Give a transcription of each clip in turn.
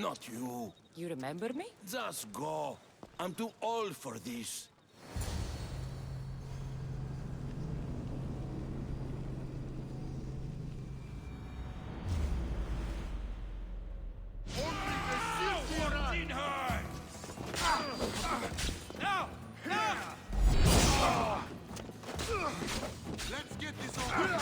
Not you. You remember me? Just go. I'm too old for this. Let's get this over.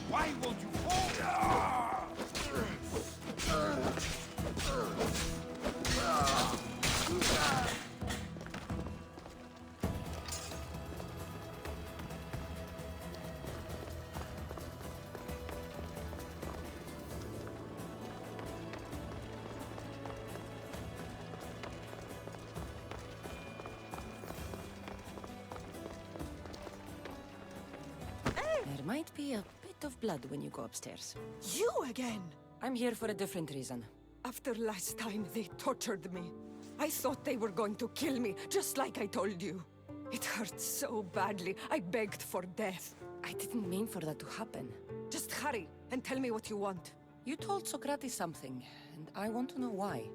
Why won't you fall? There might be a bit of blood when you go upstairs. You again! I'm here for a different reason. After last time, they tortured me. I thought they were going to kill me, just like I told you. It hurt so badly, I begged for death. I didn't mean for that to happen. Just hurry, and tell me what you want. You told Socrates something, and I want to know why.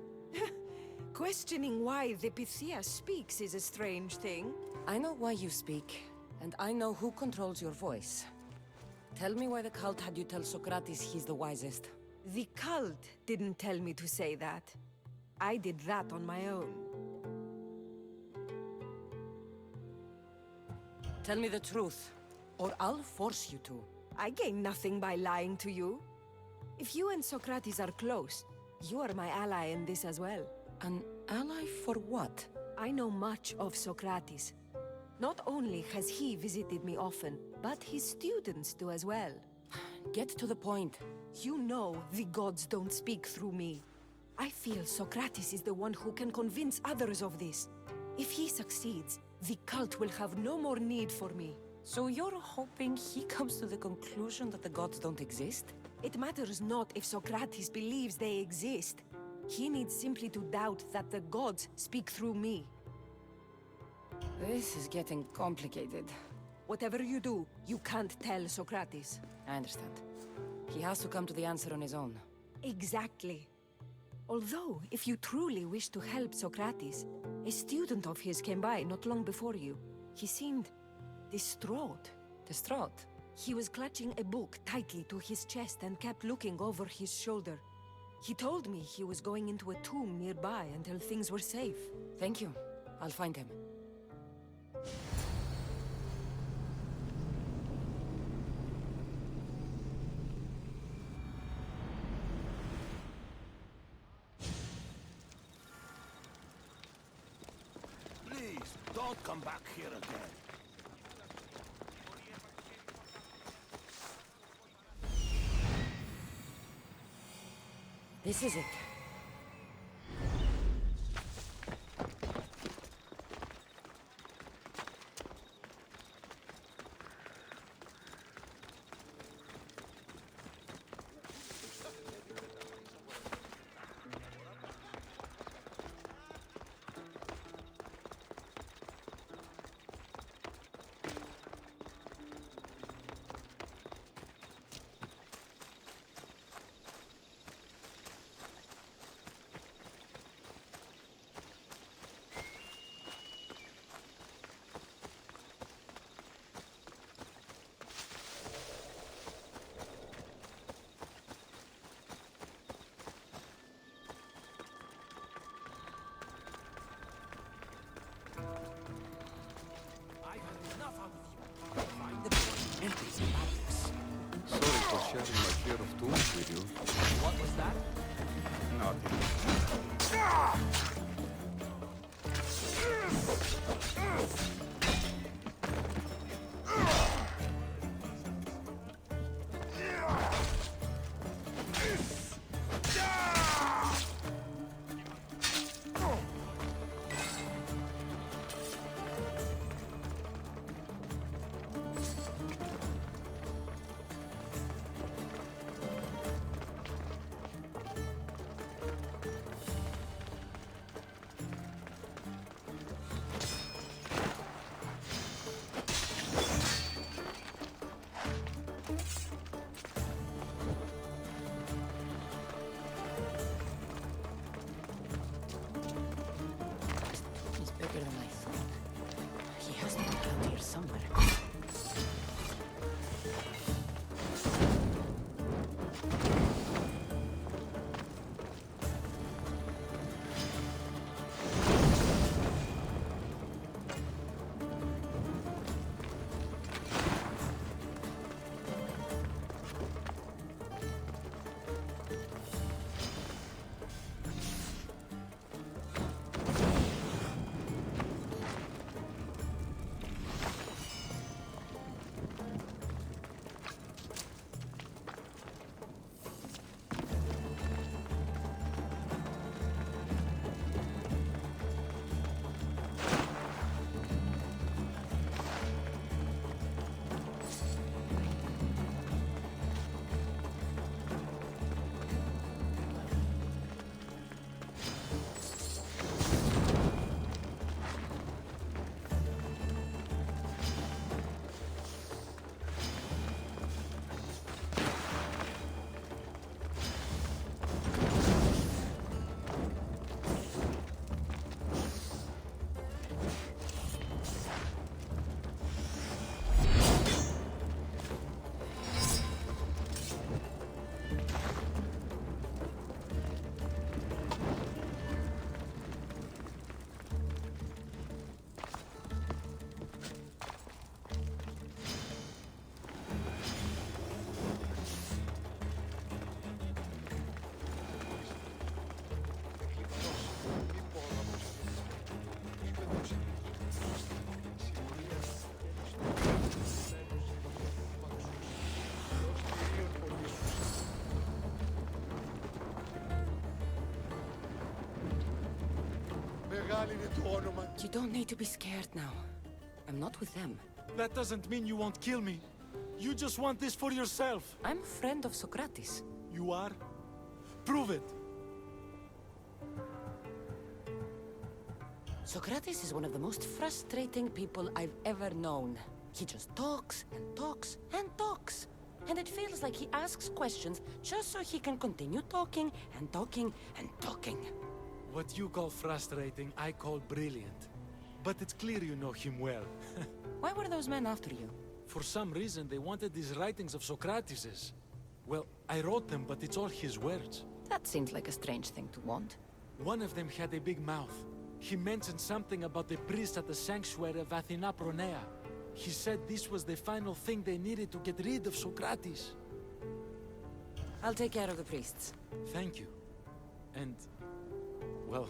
Questioning why the Pythia speaks is a strange thing. I know why you speak, and I know who controls your voice. Tell me why the cult had you tell Socrates he's the wisest. The cult didn't tell me to say that. I did that on my own. Tell me the truth, or I'll force you to. I gain nothing by lying to you. If you and Socrates are close, you are my ally in this as well. An ally for what? I know much of Socrates. Not only has he visited me often, but his students do as well. Get to the point. You know the gods don't speak through me. I feel Socrates is the one who can convince others of this. If he succeeds, the cult will have no more need for me. So you're hoping he comes to the conclusion that the gods don't exist? It matters not if Socrates believes they exist. He needs simply to doubt that the gods speak through me. This is getting complicated. Whatever you do, you can't tell Socrates. I understand. He has to come to the answer on his own. Exactly. Although, if you truly wish to help Socrates, a student of his came by not long before you. He seemed distraught. Distraught? He was clutching a book tightly to his chest and kept looking over his shoulder. He told me he was going into a tomb nearby until things were safe. Thank you. I'll find him. Please, don't come back here again. This is it. Sorry for sharing my share of tools with you. What was that? Nothing. μεγάλο είναι το όνομα. You don't need to be scared now. I'm not with them. That doesn't mean you won't kill me. You just want this for yourself. I'm a friend of Socrates. You are? Prove it. Socrates is one of the most frustrating people I've ever known. He just talks and talks and talks. And it feels like he asks questions just so he can continue talking and talking and talking. What you call frustrating, I call brilliant. But it's clear you know him well. Why were those men after you? For some reason, they wanted these writings of Socrates's. Well, I wrote them, but it's all his words. That seems like a strange thing to want. One of them had a big mouth. He mentioned something about the priest at the sanctuary of Athena Pronea. He said this was the final thing they needed to get rid of Socrates. I'll take care of the priests. Thank you. And, well,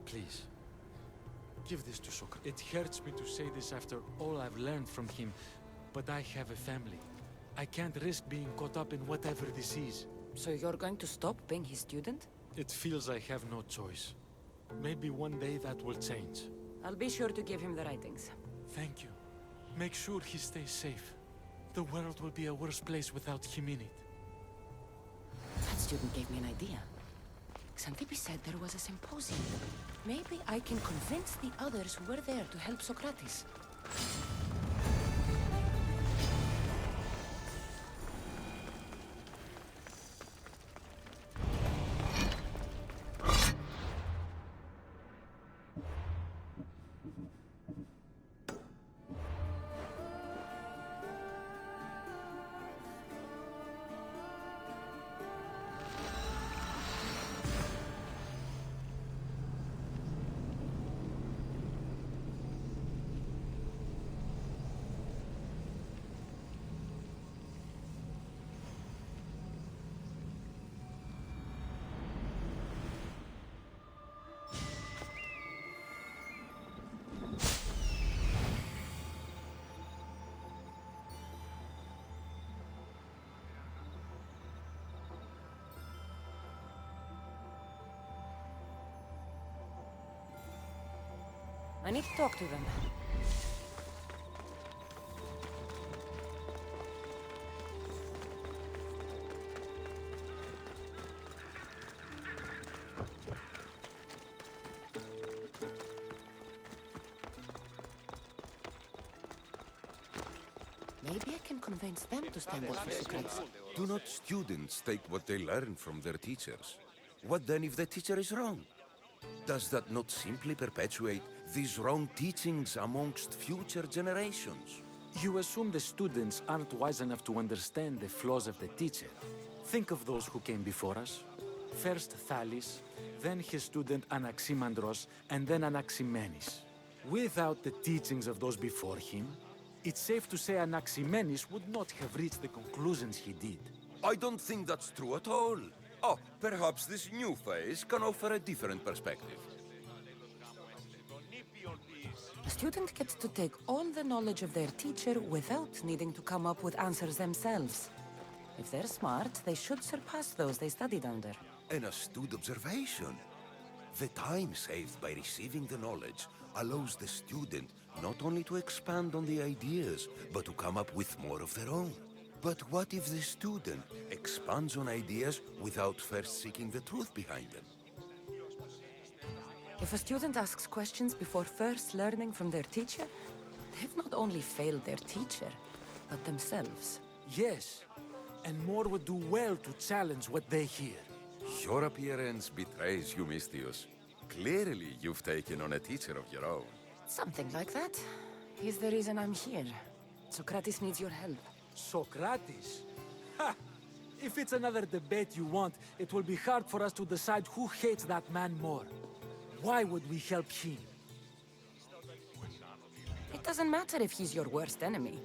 please, give this to Socrates. It hurts me to say this after all I've learned from him, but I have a family. I can't risk being caught up in whatever this is. So you're going to stop being his student? It feels I have no choice. Maybe one day that will change. I'll be sure to give him the writings. Thank you. Make sure he stays safe. The world will be a worse place without him in it. That student gave me an idea. Xanthippe said there was a symposium. Maybe I can convince the others who were there to help Socrates. I need to talk to them. Maybe I can convince them to stand up for Socrates. Do not students take what they learn from their teachers? What then if the teacher is wrong? Does that not simply perpetuate these wrong teachings amongst future generations? You assume the students aren't wise enough to understand the flaws of the teacher. Think of those who came before us. First Thales, then his student Anaximandros, and then Anaximenes. Without the teachings of those before him, it's safe to say Anaximenes would not have reached the conclusions he did. I don't think that's true at all. Oh, perhaps this new phase can offer a different perspective. A student gets to take all the knowledge of their teacher without needing to come up with answers themselves. If they're smart, they should surpass those they studied under. An astute observation. The time saved by receiving the knowledge allows the student not only to expand on the ideas, but to come up with more of their own. But what if the student expands on ideas without first seeking the truth behind them? If a student asks questions before first learning from their teacher, they've not only failed their teacher, but themselves. Yes, and more would do well to challenge what they hear. Your appearance betrays you, Mystius. Clearly, you've taken on a teacher of your own. Something like that. He's the reason I'm here. Socrates needs your help. Socrates? Ha! If it's another debate you want, it will be hard for us to decide who hates that man more. Why would we help him? It doesn't matter if he's your worst enemy.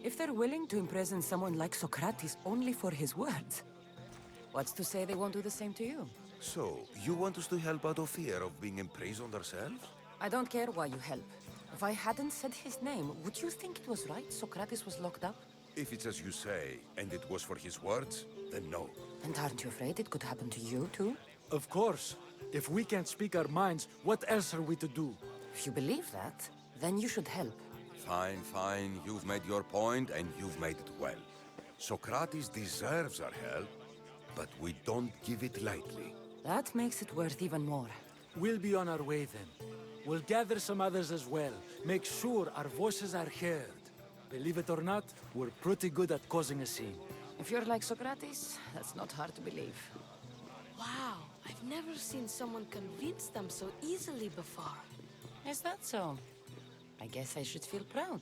If they're willing to imprison someone like Socrates only for his words, what's to say they won't do the same to you? So, you want us to help out of fear of being imprisoned ourselves? I don't care why you help. If I hadn't said his name, would you think it was right Socrates was locked up? If it's as you say, and it was for his words, then no. And aren't you afraid it could happen to you, too? Of course. If we can't speak our minds, what else are we to do? If you believe that, then you should help. Fine, fine. You've made your point, and you've made it well. Socrates deserves our help, but we don't give it lightly. That makes it worth even more. We'll be on our way then. We'll gather some others as well. Make sure our voices are heard. Believe it or not, we're pretty good at causing a scene. If you're like Socrates, that's not hard to believe. Wow, I've never seen someone convince them so easily before. Is that so? I guess I should feel proud.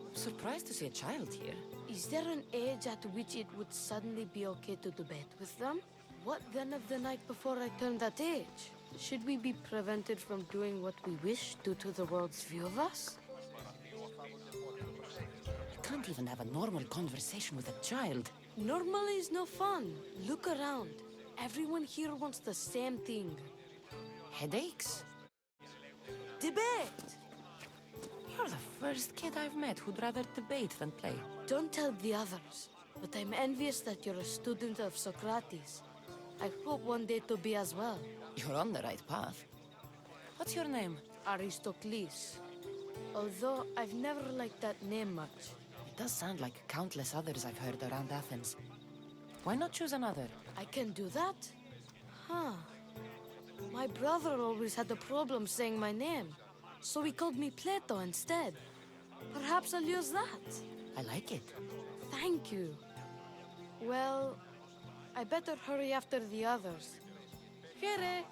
I'm surprised to see a child here. Is there an age at which it would suddenly be okay to debate with them? What then of the night before I turned that age? Should we be prevented from doing what we wish due to the world's view of us? You can't even have a normal conversation with a child. Normal is no fun. Look around. Everyone here wants the same thing. Headaches? Debate! You're the first kid I've met who'd rather debate than play. Don't tell the others, but I'm envious that you're a student of Socrates. I hope one day to be as well. You're on the right path. What's your name? Aristocles. Although I've never liked that name much. It does sound like countless others I've heard around Athens. Why not choose another? I can do that? Huh. My brother always had a problem saying my name, so he called me Plato instead. Perhaps I'll use that. I like it. Thank you. Well, I better hurry after the others. Here.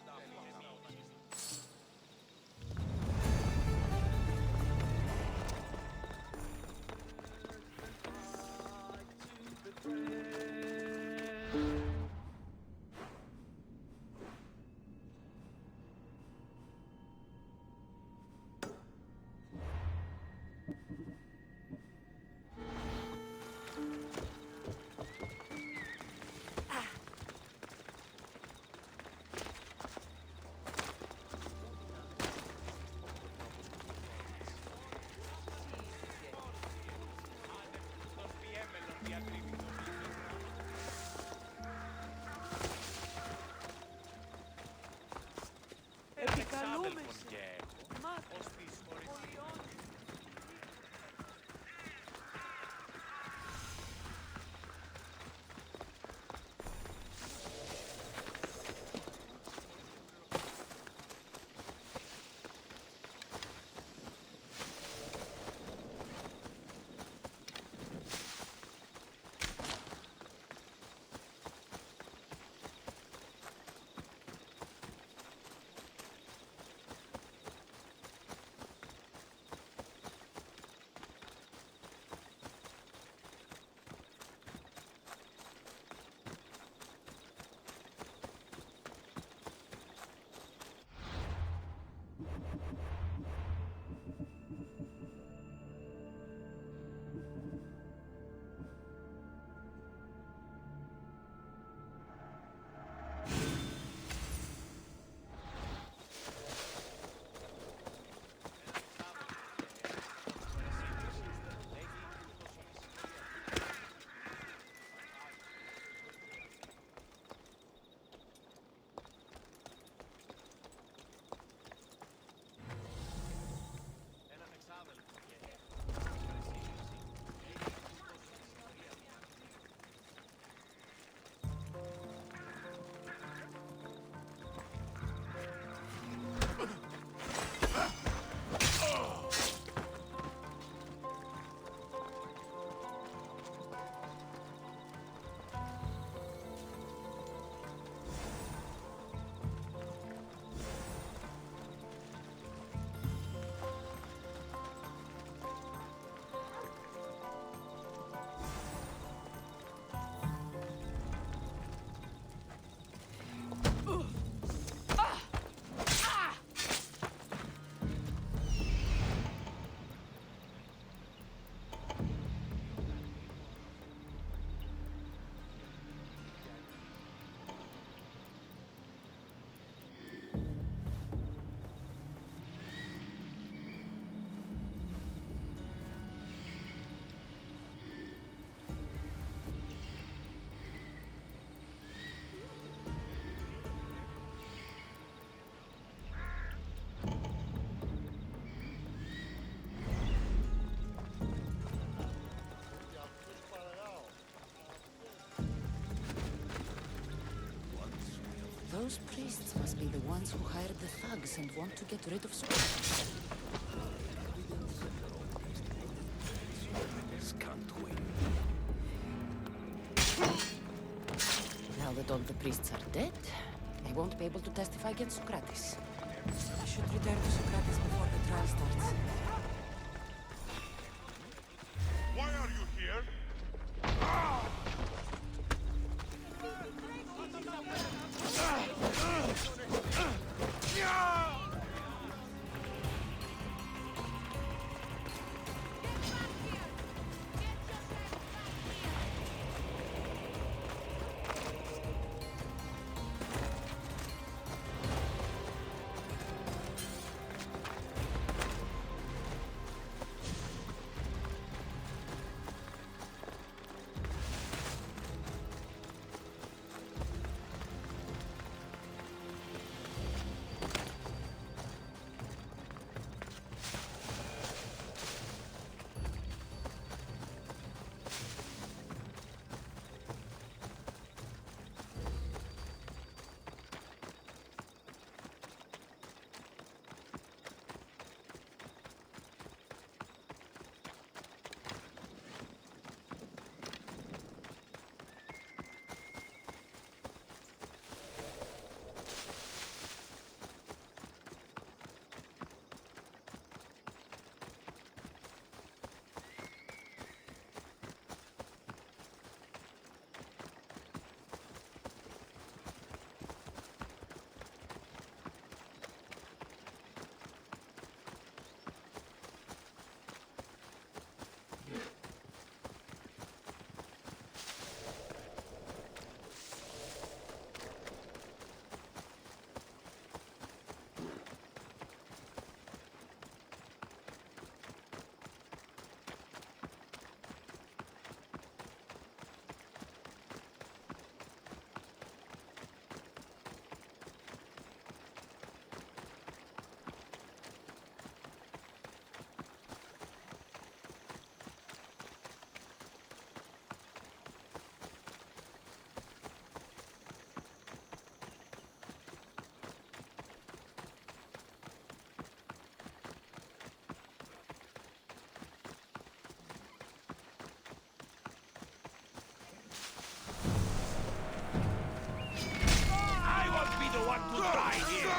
Those priests must be the ones who hired the thugs and want to get rid of Socrates. Can't win. Now that all the priests are dead, they won't be able to testify against Socrates. I should return to Socrates before the trial starts. Why are you here? I won't be the one to die here!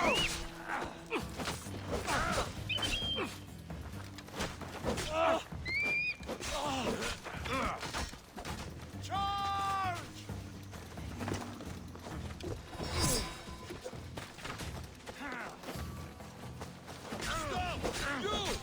Charge! Stop! You!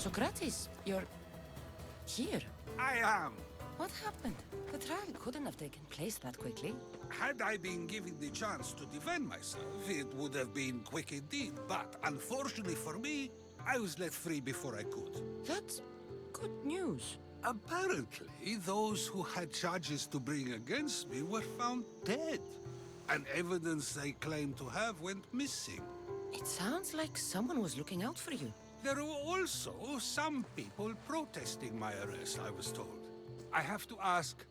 Socrates, you're here. I am. What happened? The trial couldn't have taken place that quickly. Had I been given the chance to defend myself, it would have been quick indeed. But unfortunately for me, I was let free before I could. That's good news. Apparently, those who had charges to bring against me were found dead. And evidence they claimed to have went missing. It sounds like someone was looking out for you. There were also some people protesting my arrest, I was told. I have to ask,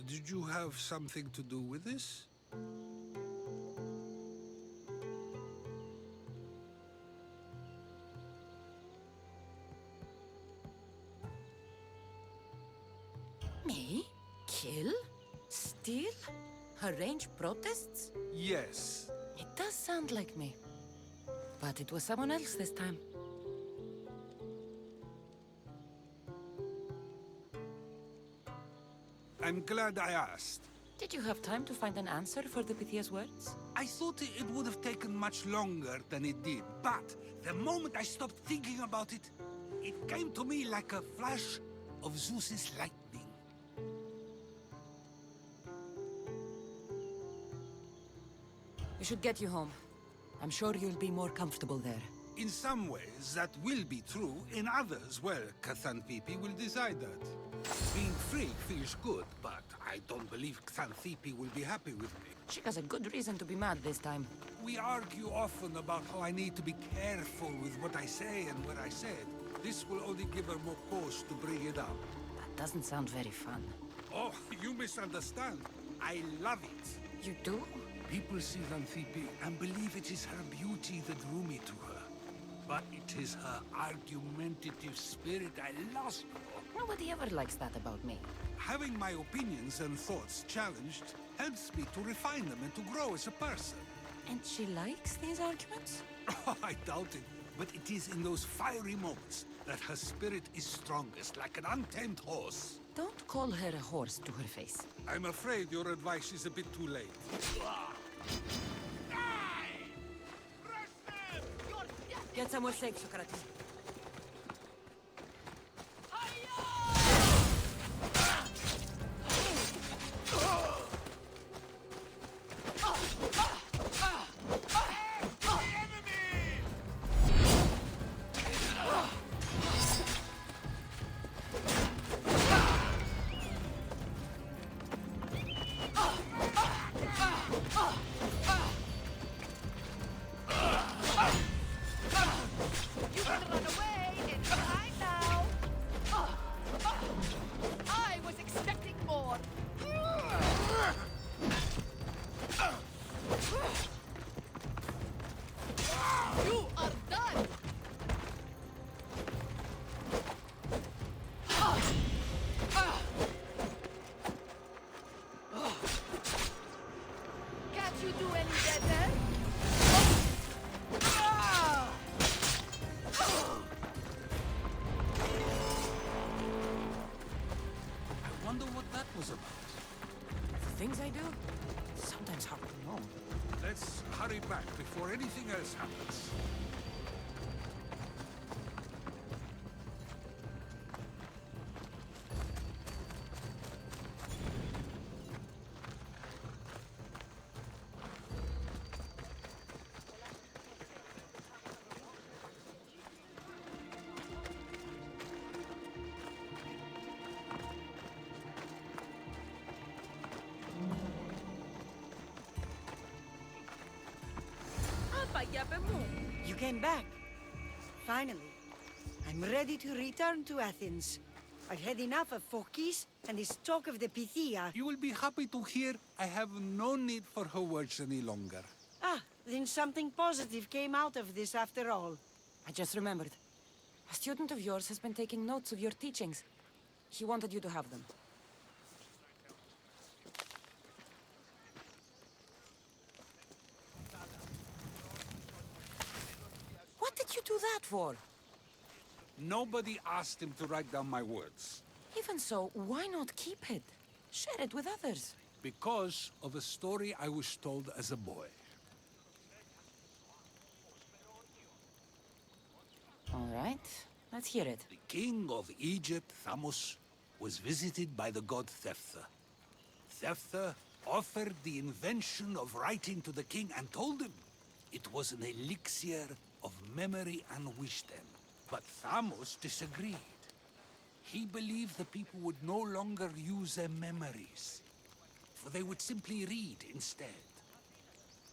did you have something to do with this? Me? Kill? Steal? Arrange protests? Yes. It does sound like me. But it was someone else this time. I'm glad I asked. Did you have time to find an answer for the Pythia's words? I thought it would have taken much longer than it did, but the moment I stopped thinking about it, it came to me like a flash of Zeus's lightning. We should get you home. I'm sure you'll be more comfortable there. In some ways, that will be true. In others, well, Xanthippe will decide that. Being free feels good, but I don't believe Xanthippe will be happy with me. She has a good reason to be mad this time. We argue often about how I need to be careful with what I say and what I said. This will only give her more cause to bring it up. That doesn't sound very fun. Oh, you misunderstand. I love it. You do? People see Xanthippe and believe it is her beauty that drew me to her. But it is her argumentative spirit I lust for. Nobody ever likes that about me. Having my opinions and thoughts challenged helps me to refine them and to grow as a person. And she likes these arguments? I doubt it, but it is in those fiery moments that her spirit is strongest, like an untamed horse. Don't call her a horse to her face. I'm afraid your advice is a bit too late. Get some more steak, Socrates. Things I do? Sometimes hard to know. Let's hurry back before anything else happens. You came back. Finally. I'm ready to return to Athens. I've had enough of Phokis and his talk of the Pythia. You will be happy to hear I have no need for her words any longer. Ah, then something positive came out of this after all. I just remembered. A student of yours has been taking notes of your teachings. He wanted you to have them. What did you do that for? Nobody asked him to write down my words. Even so, why not keep it? Share it with others. Because of a story I was told as a boy. All right. Let's hear it. The king of Egypt, Thamos, was visited by the god Thephtha. Thephtha offered the invention of writing to the king and told him it was an elixir of memory and wisdom. But Thamos disagreed. He believed the people would no longer use their memories, for they would simply read instead.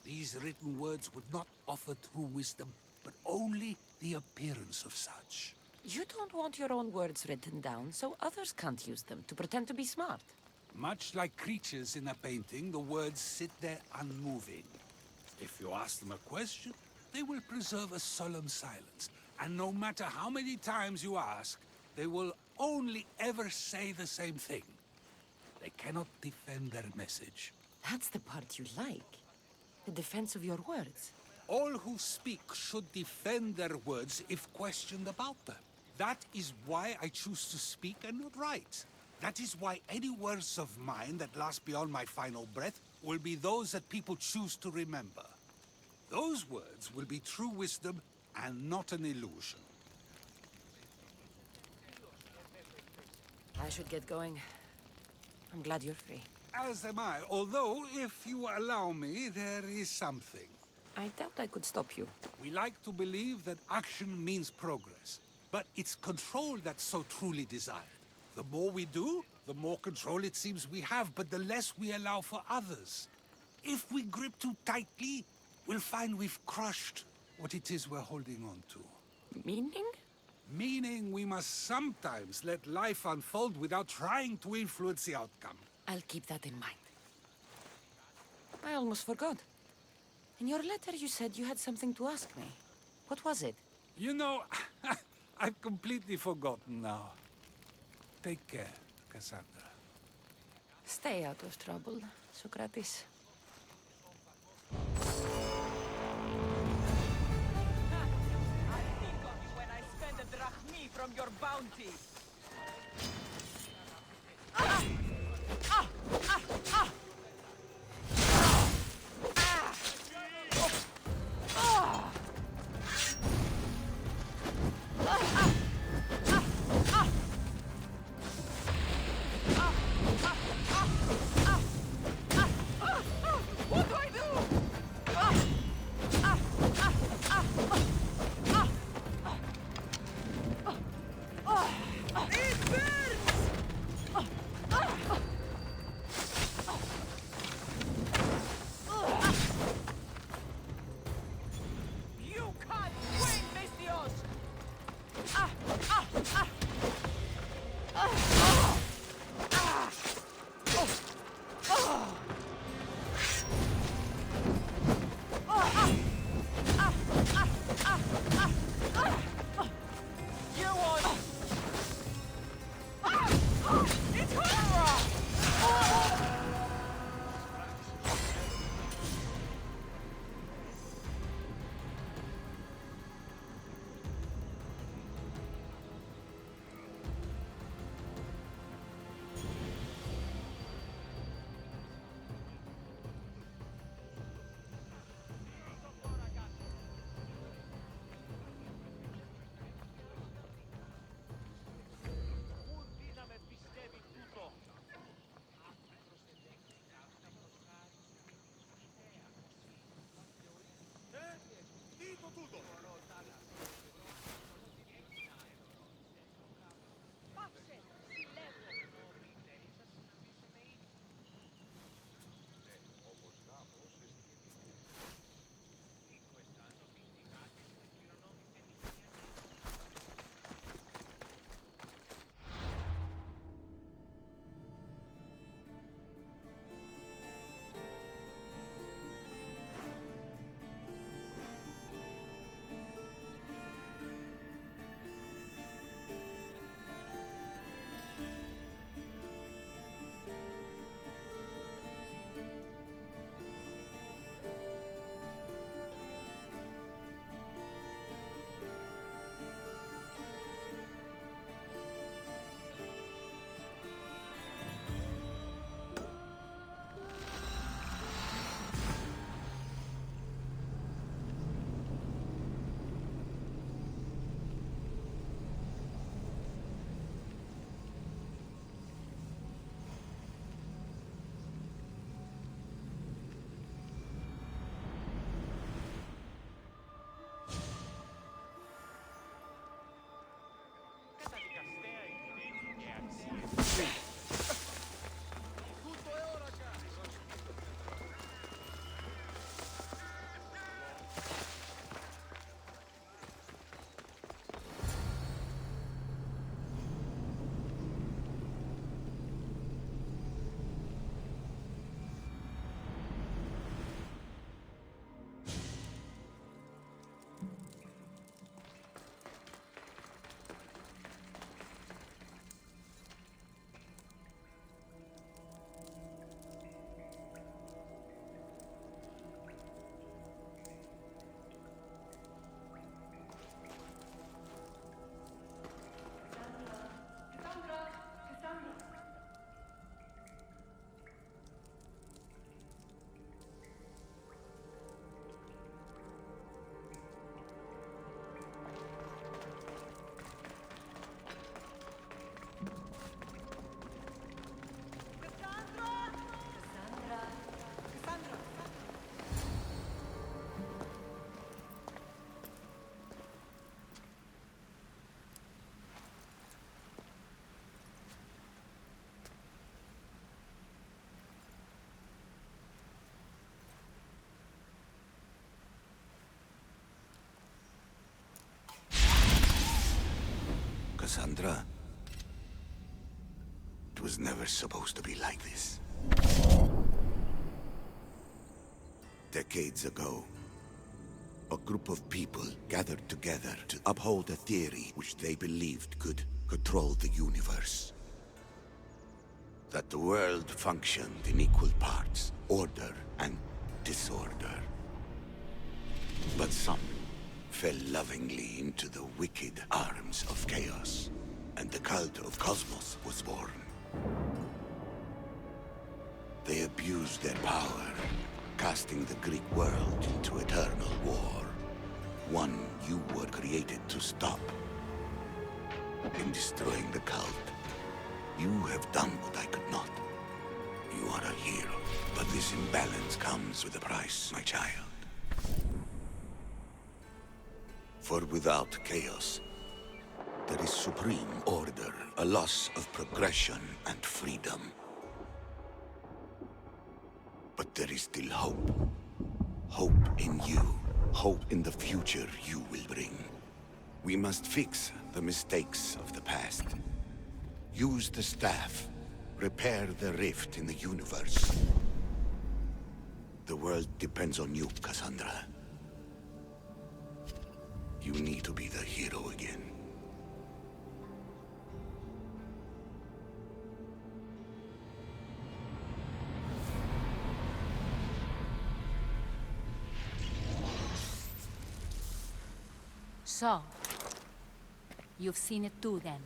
These written words would not offer true wisdom, but only the appearance of such. You don't want your own words written down, so others can't use them to pretend to be smart. Much like creatures in a painting, the words sit there unmoving. If you ask them a question, they will preserve a solemn silence. And no matter how many times you ask, they will only ever say the same thing. They cannot defend their message. That's the part you like. The defense of your words. All who speak should defend their words if questioned about them. That is why I choose to speak and not write. That is why any words of mine that last beyond my final breath will be those that people choose to remember. Those words will be true wisdom and not an illusion. I should get going. I'm glad you're free. As am I, although, if you allow me, there is something. I doubt I could stop you. We like to believe that action means progress, but it's control that's so truly desired. The more we do, the more control it seems we have, but the less we allow for others. If we grip too tightly, we'll find we've crushed what it is we're holding on to. Meaning? Meaning we must sometimes let life unfold without trying to influence the outcome. I'll keep that in mind. I almost forgot. In your letter you said you had something to ask me. What was it? You know, I've completely forgotten now. Take care, Cassandra. Stay out of trouble, Socrates. When I spend a drachmi from your bounty. What do I do? It burns! Cassandra. It was never supposed to be like this. Decades ago, a group of people gathered together to uphold a theory which they believed could control the universe. That the world functioned in equal parts, order and disorder. But some fell lovingly into the wicked arms of chaos, and the cult of Cosmos was born. They abused their power, casting the Greek world into eternal war. One you were created to stop. In destroying the cult, you have done what I could not. You are a hero, but this imbalance comes with a price, my child. For without chaos, there is supreme order, a loss of progression and freedom. But there is still hope. Hope in you. Hope in the future you will bring. We must fix the mistakes of the past. Use the staff. Repair the rift in the universe. The world depends on you, Cassandra. You need to be the hero again. So, you've seen it too then.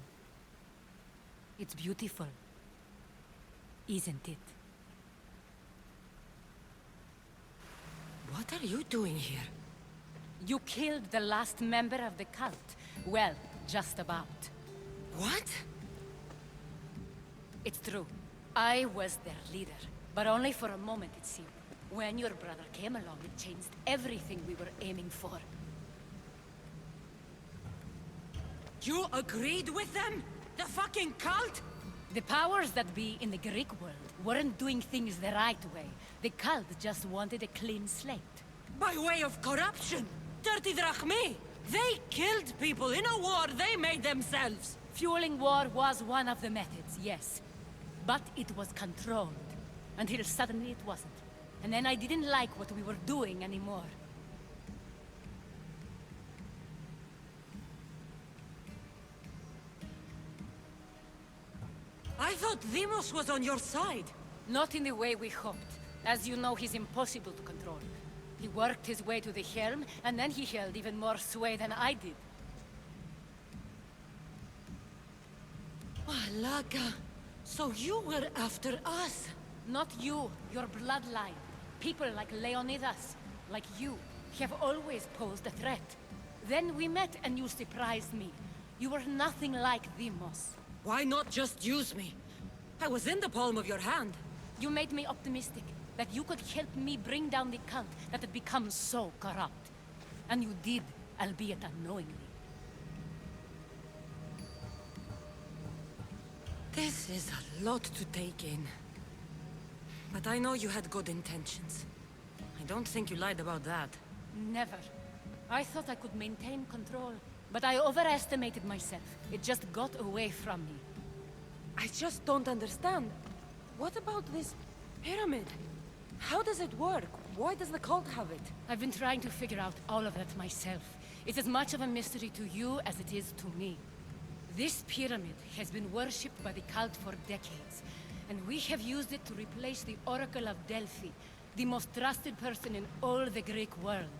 It's beautiful, isn't it? What are you doing here? You killed the last member of the cult. Well, just about. What? It's true. I was their leader, but only for a moment it seemed. When your brother came along, it changed everything we were aiming for. You agreed with them? The fucking cult? The powers that be in the Greek world weren't doing things the right way. The cult just wanted a clean slate. By way of corruption? Dirty drachmi! They killed people in a war they made themselves! Fueling war was one of the methods, yes. But it was controlled. Until suddenly it wasn't. And then I didn't like what we were doing anymore. I thought Deimos was on your side. Not in the way we hoped. As you know, he's impossible to control. He worked his way to the helm, and then he held even more sway than I did. Oh, Laga. So you were after us? Not you, your bloodline. People like Leonidas, like you, have always posed a threat. Then we met and you surprised me. You were nothing like Deimos. Why not just use me? I was in the palm of your hand. You made me optimistic, that you could help me bring down the cult that had become so corrupt. And you did, albeit unknowingly. This is a lot to take in. But I know you had good intentions. I don't think you lied about that. Never. I thought I could maintain control, but I overestimated myself. It just got away from me. I just don't understand. What about this pyramid? How does it work? Why does the cult have it? I've been trying to figure out all of that myself. It's as much of a mystery to you as it is to me. This pyramid has been worshipped by the cult for decades, and we have used it to replace the Oracle of Delphi, the most trusted person in all the Greek world.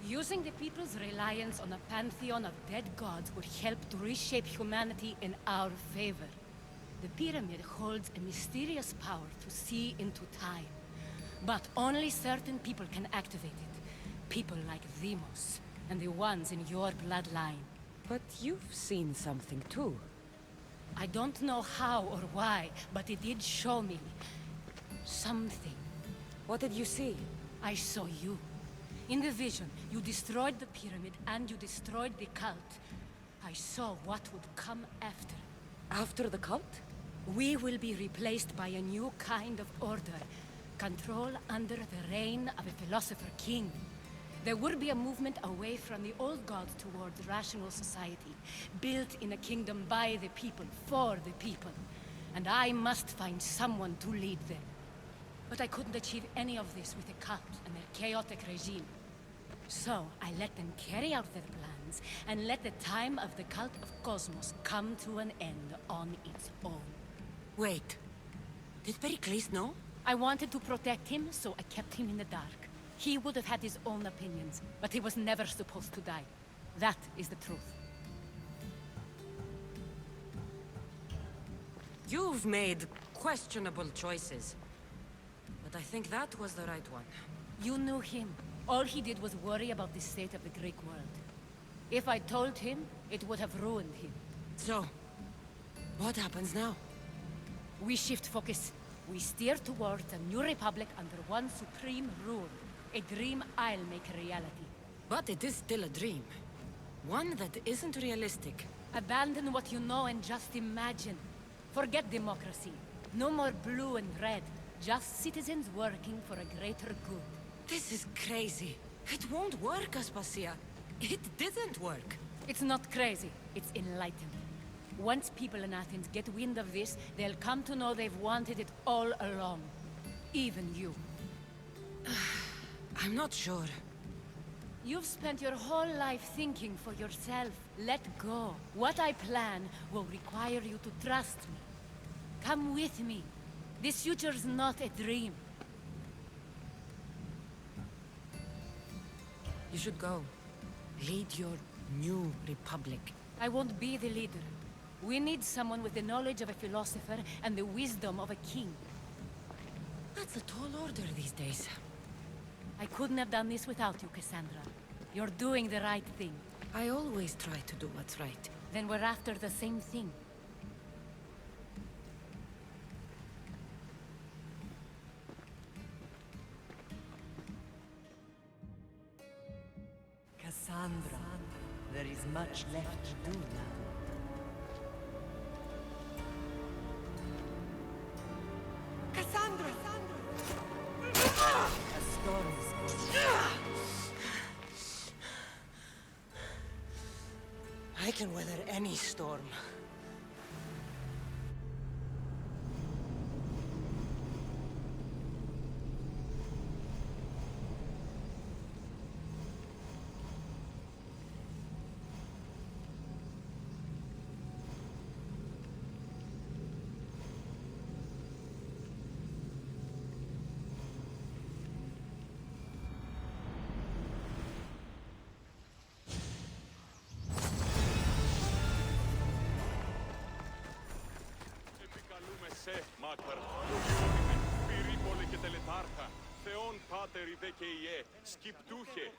Using the people's reliance on a pantheon of dead gods would help to reshape humanity in our favor. The pyramid holds a mysterious power to see into time. But only certain people can activate it. People like Deimos, and the ones in your bloodline. But you've seen something too. I don't know how or why, but it did show me something. What did you see? I saw you. In the vision, you destroyed the pyramid and you destroyed the cult. I saw what would come after. After the cult? We will be replaced by a new kind of order. Control under the reign of a philosopher king. There would be a movement away from the old gods towards rational society, built in a kingdom by the people, for the people. And I must find someone to lead them. But I couldn't achieve any of this with the cult and their chaotic regime. So I let them carry out their plans, and let the time of the cult of Cosmos come to an end on its own. Wait. Did Pericles know? I wanted to protect him, so I kept him in the dark. He would have had his own opinions, but he was never supposed to die. That is the truth. You've made questionable choices. But I think that was the right one. You knew him. All he did was worry about the state of the Greek world. If I told him, it would have ruined him. So, what happens now? We shift focus. We steer towards a new republic under one supreme rule. A dream I'll make a reality. But it is still a dream. One that isn't realistic. Abandon what you know and just imagine. Forget democracy. No more blue and red. Just citizens working for a greater good. This is crazy. It won't work, Aspasia. It didn't work. It's not crazy. It's enlightened. Once people in Athens get wind of this, they'll come to know they've wanted it all along. Even you. I'm not sure. You've spent your whole life thinking for yourself. Let go. What I plan will require you to trust me. Come with me. This future's not a dream. You should go. Lead your new republic. I won't be the leader. We need someone with the knowledge of a philosopher and the wisdom of a king. That's a tall order these days. I couldn't have done this without you, Cassandra. You're doing the right thing. I always try to do what's right. Then we're after the same thing. Cassandra, there is much left to do now. Cassandra! A storm is coming. I can weather any storm. Σε, Μάκαρ, Πυρήπολε και τελετάρχα, Θεόν Πάτερ ιδέ και Ιε, σκυπτούχε.